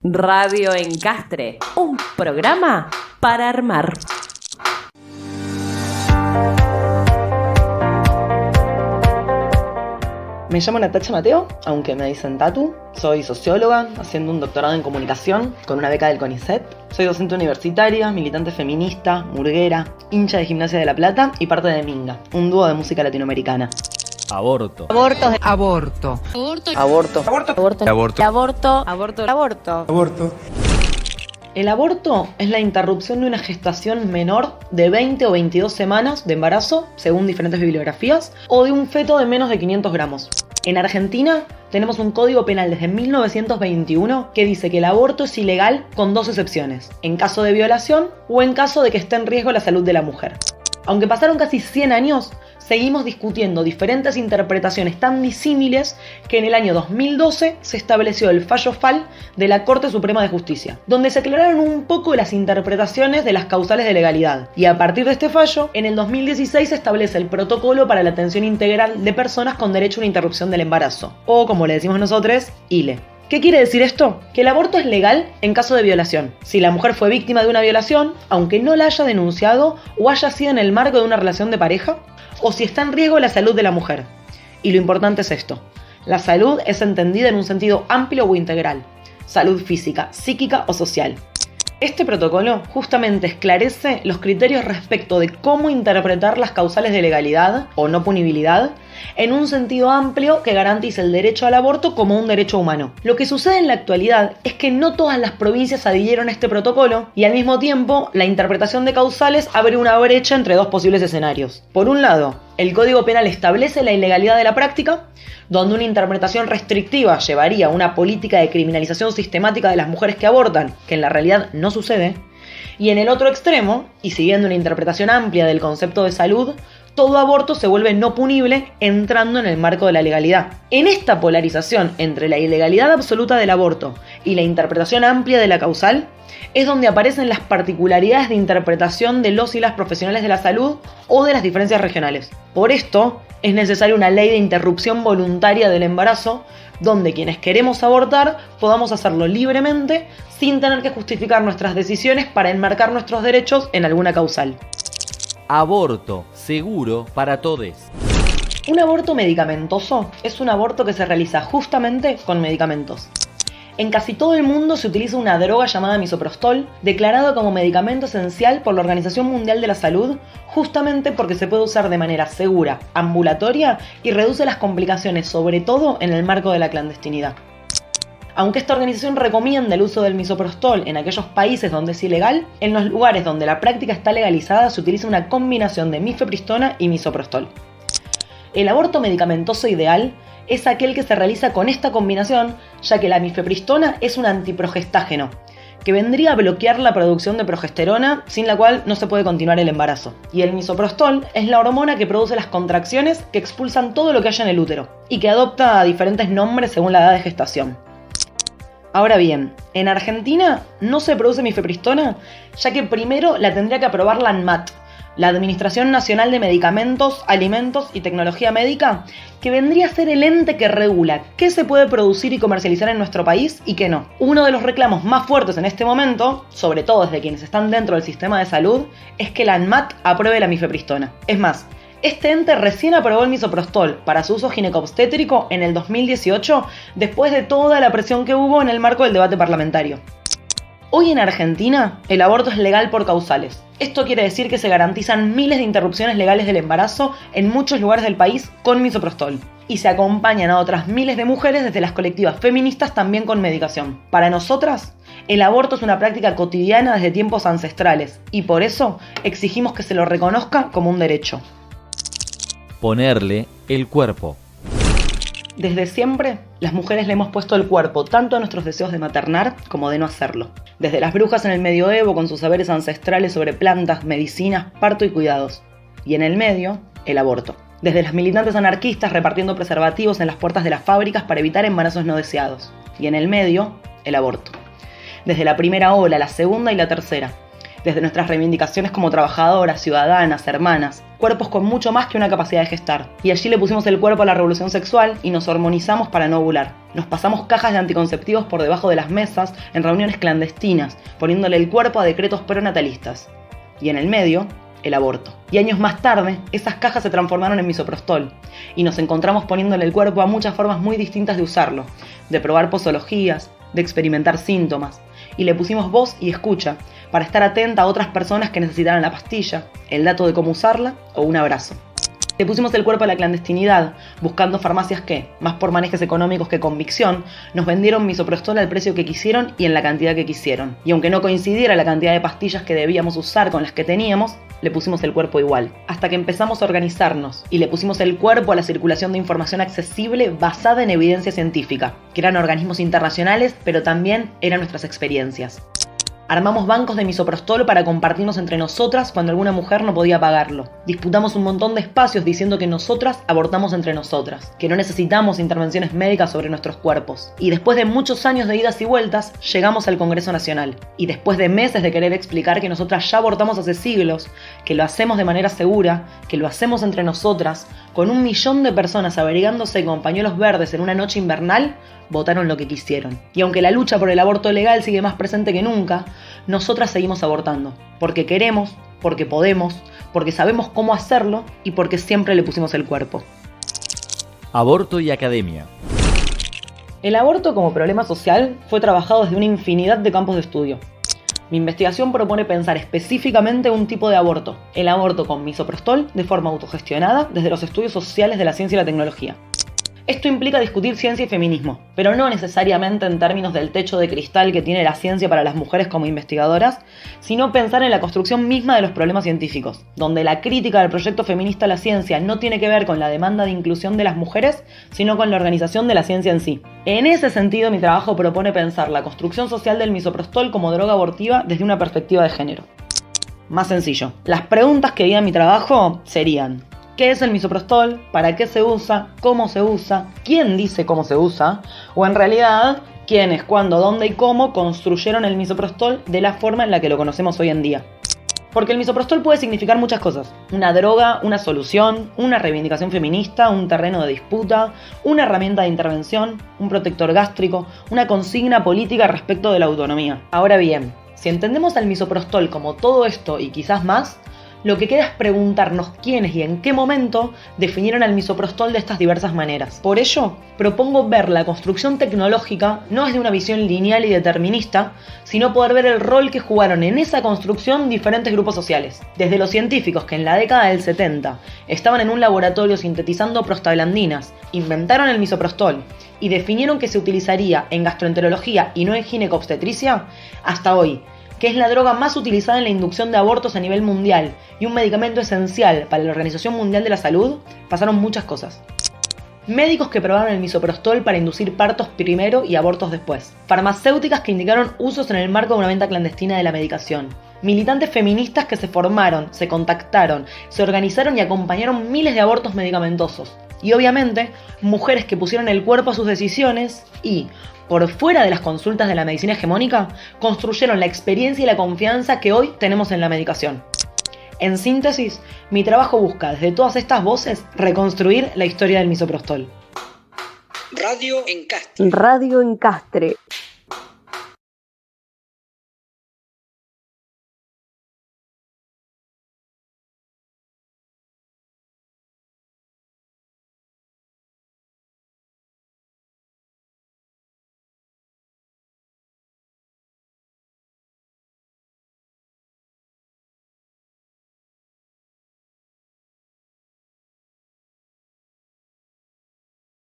Radio Encastre, un programa para armar. Me llamo Natacha Mateo, aunque me dicen Tatu. Soy socióloga, haciendo un doctorado en comunicación con una beca del CONICET. Soy docente universitaria, militante feminista, murguera, hincha de Gimnasia de La Plata y parte de Minga, un dúo de música latinoamericana. Aborto. Aborto. Aborto. Aborto. Aborto. Aborto. Aborto. Aborto. Aborto. Aborto. Aborto. El aborto es la interrupción de una gestación menor de 20 o 22 semanas de embarazo, según diferentes bibliografías, o de un feto de menos de 500 gramos. En Argentina tenemos un código penal desde 1921 que dice que el aborto es ilegal con dos excepciones: en caso de violación o en caso de que esté en riesgo la salud de la mujer. Aunque pasaron casi 100 años, seguimos discutiendo diferentes interpretaciones tan disímiles que en el año 2012 se estableció el fallo FAL de la Corte Suprema de Justicia, donde se aclararon un poco las interpretaciones de las causales de legalidad. Y a partir de este fallo, en el 2016 se establece el Protocolo para la Atención Integral de Personas con Derecho a una Interrupción del Embarazo, o como le decimos nosotros, ILE. ¿Qué quiere decir esto? Que el aborto es legal en caso de violación. Si la mujer fue víctima de una violación, aunque no la haya denunciado o haya sido en el marco de una relación de pareja, o si está en riesgo la salud de la mujer. Y lo importante es esto: la salud es entendida en un sentido amplio o integral: salud física, psíquica o social. Este protocolo justamente esclarece los criterios respecto de cómo interpretar las causales de legalidad o no punibilidad en un sentido amplio que garantice el derecho al aborto como un derecho humano. Lo que sucede en la actualidad es que no todas las provincias adhirieron a este protocolo y al mismo tiempo la interpretación de causales abre una brecha entre dos posibles escenarios. Por un lado, el Código Penal establece la ilegalidad de la práctica, donde una interpretación restrictiva llevaría a una política de criminalización sistemática de las mujeres que abortan, que en la realidad no sucede, y en el otro extremo, y siguiendo una interpretación amplia del concepto de salud, todo aborto se vuelve no punible entrando en el marco de la legalidad. En esta polarización entre la ilegalidad absoluta del aborto y la interpretación amplia de la causal, es donde aparecen las particularidades de interpretación de los y las profesionales de la salud o de las diferencias regionales. Por esto, es necesaria una ley de interrupción voluntaria del embarazo, donde quienes queremos abortar podamos hacerlo libremente sin tener que justificar nuestras decisiones para enmarcar nuestros derechos en alguna causal. Aborto seguro para todes. Un aborto medicamentoso es un aborto que se realiza justamente con medicamentos. En casi todo el mundo se utiliza una droga llamada misoprostol, declarado como medicamento esencial por la Organización Mundial de la Salud, justamente porque se puede usar de manera segura, ambulatoria y reduce las complicaciones, sobre todo en el marco de la clandestinidad. Aunque esta organización recomienda el uso del misoprostol en aquellos países donde es ilegal, en los lugares donde la práctica está legalizada se utiliza una combinación de mifepristona y misoprostol. El aborto medicamentoso ideal es aquel que se realiza con esta combinación, ya que la mifepristona es un antiprogestágeno, que vendría a bloquear la producción de progesterona, sin la cual no se puede continuar el embarazo. Y el misoprostol es la hormona que produce las contracciones que expulsan todo lo que haya en el útero, y que adopta diferentes nombres según la edad de gestación. Ahora bien, en Argentina no se produce mifepristona, ya que primero la tendría que aprobar la ANMAT, la Administración Nacional de Medicamentos, Alimentos y Tecnología Médica, que vendría a ser el ente que regula qué se puede producir y comercializar en nuestro país y qué no. Uno de los reclamos más fuertes en este momento, sobre todo desde quienes están dentro del sistema de salud, es que la ANMAT apruebe la mifepristona. Es más, este ente recién aprobó el misoprostol para su uso ginecobstétrico en el 2018, después de toda la presión que hubo en el marco del debate parlamentario. Hoy en Argentina, el aborto es legal por causales. Esto quiere decir que se garantizan miles de interrupciones legales del embarazo en muchos lugares del país con misoprostol. Y se acompañan a otras miles de mujeres desde las colectivas feministas también con medicación. Para nosotras, el aborto es una práctica cotidiana desde tiempos ancestrales y por eso exigimos que se lo reconozca como un derecho. Ponerle el cuerpo. Desde siempre, las mujeres le hemos puesto el cuerpo tanto a nuestros deseos de maternar como de no hacerlo. Desde las brujas en el medioevo con sus saberes ancestrales sobre plantas, medicinas, parto y cuidados. Y en el medio, el aborto. Desde las militantes anarquistas repartiendo preservativos en las puertas de las fábricas para evitar embarazos no deseados. Y en el medio, el aborto. Desde la primera ola, la segunda y la tercera. desde nuestras reivindicaciones como trabajadoras, ciudadanas, hermanas, cuerpos con mucho más que una capacidad de gestar. Y allí le pusimos el cuerpo a la revolución sexual y nos hormonizamos para no ovular. Nos pasamos cajas de anticonceptivos por debajo de las mesas en reuniones clandestinas, poniéndole el cuerpo a decretos pronatalistas. Y en el medio, el aborto. Y años más tarde, esas cajas se transformaron en misoprostol, y nos encontramos poniéndole el cuerpo a muchas formas muy distintas de usarlo, de probar posologías, de experimentar síntomas, y le pusimos voz y escucha, para estar atenta a otras personas que necesitaran la pastilla, el dato de cómo usarla o un abrazo. Le pusimos el cuerpo a la clandestinidad, buscando farmacias que, más por manejes económicos que convicción, nos vendieron misoprostol al precio que quisieron y en la cantidad que quisieron. Y aunque no coincidiera la cantidad de pastillas que debíamos usar con las que teníamos, le pusimos el cuerpo igual. Hasta que empezamos a organizarnos y le pusimos el cuerpo a la circulación de información accesible basada en evidencia científica, que eran organismos internacionales, pero también eran nuestras experiencias. Armamos bancos de misoprostol para compartirnos entre nosotras cuando alguna mujer no podía pagarlo. Disputamos un montón de espacios diciendo que nosotras abortamos entre nosotras, que no necesitamos intervenciones médicas sobre nuestros cuerpos. Y después de muchos años de idas y vueltas, llegamos al Congreso Nacional. Y después de meses de querer explicar que nosotras ya abortamos hace siglos, que lo hacemos de manera segura, que lo hacemos entre nosotras, con 1 millón de personas abrigándose con pañuelos verdes en una noche invernal, votaron lo que quisieron. Y aunque la lucha por el aborto legal sigue más presente que nunca, nosotras seguimos abortando. Porque queremos, porque podemos, porque sabemos cómo hacerlo y porque siempre le pusimos el cuerpo. Aborto y academia. El aborto como problema social fue trabajado desde una infinidad de campos de estudio. Mi investigación propone pensar específicamente un tipo de aborto, el aborto con misoprostol de forma autogestionada desde los estudios sociales de la ciencia y la tecnología. Esto implica discutir ciencia y feminismo, pero no necesariamente en términos del techo de cristal que tiene la ciencia para las mujeres como investigadoras, sino pensar en la construcción misma de los problemas científicos, donde la crítica del proyecto feminista a la ciencia no tiene que ver con la demanda de inclusión de las mujeres, sino con la organización de la ciencia en sí. En ese sentido, mi trabajo propone pensar la construcción social del misoprostol como droga abortiva desde una perspectiva de género. Más sencillo, las preguntas que guían mi trabajo serían: ¿qué es el misoprostol? ¿Para qué se usa? ¿Cómo se usa? ¿Quién dice cómo se usa? O en realidad, ¿quiénes, cuándo, dónde y cómo construyeron el misoprostol de la forma en la que lo conocemos hoy en día? Porque el misoprostol puede significar muchas cosas. Una droga, una solución, una reivindicación feminista, un terreno de disputa, una herramienta de intervención, un protector gástrico, una consigna política respecto de la autonomía. Ahora bien, si entendemos al misoprostol como todo esto y quizás más, lo que queda es preguntarnos quiénes y en qué momento definieron al misoprostol de estas diversas maneras. Por ello, propongo ver la construcción tecnológica no desde una visión lineal y determinista, sino poder ver el rol que jugaron en esa construcción diferentes grupos sociales. Desde los científicos que en la década del 70 estaban en un laboratorio sintetizando prostaglandinas, inventaron el misoprostol y definieron que se utilizaría en gastroenterología y no en ginecobstetricia, hasta hoy, que es la droga más utilizada en la inducción de abortos a nivel mundial y un medicamento esencial para la Organización Mundial de la Salud, pasaron muchas cosas. Médicos que probaron el misoprostol para inducir partos primero y abortos después. Farmacéuticas que indicaron usos en el marco de una venta clandestina de la medicación. Militantes feministas que se formaron, se contactaron, se organizaron y acompañaron miles de abortos medicamentosos. Y obviamente, mujeres que pusieron el cuerpo a sus decisiones y, por fuera de las consultas de la medicina hegemónica, construyeron la experiencia y la confianza que hoy tenemos en la medicación. En síntesis, mi trabajo busca, desde todas estas voces, reconstruir la historia del misoprostol. Radio en Castre. Radio en Castre.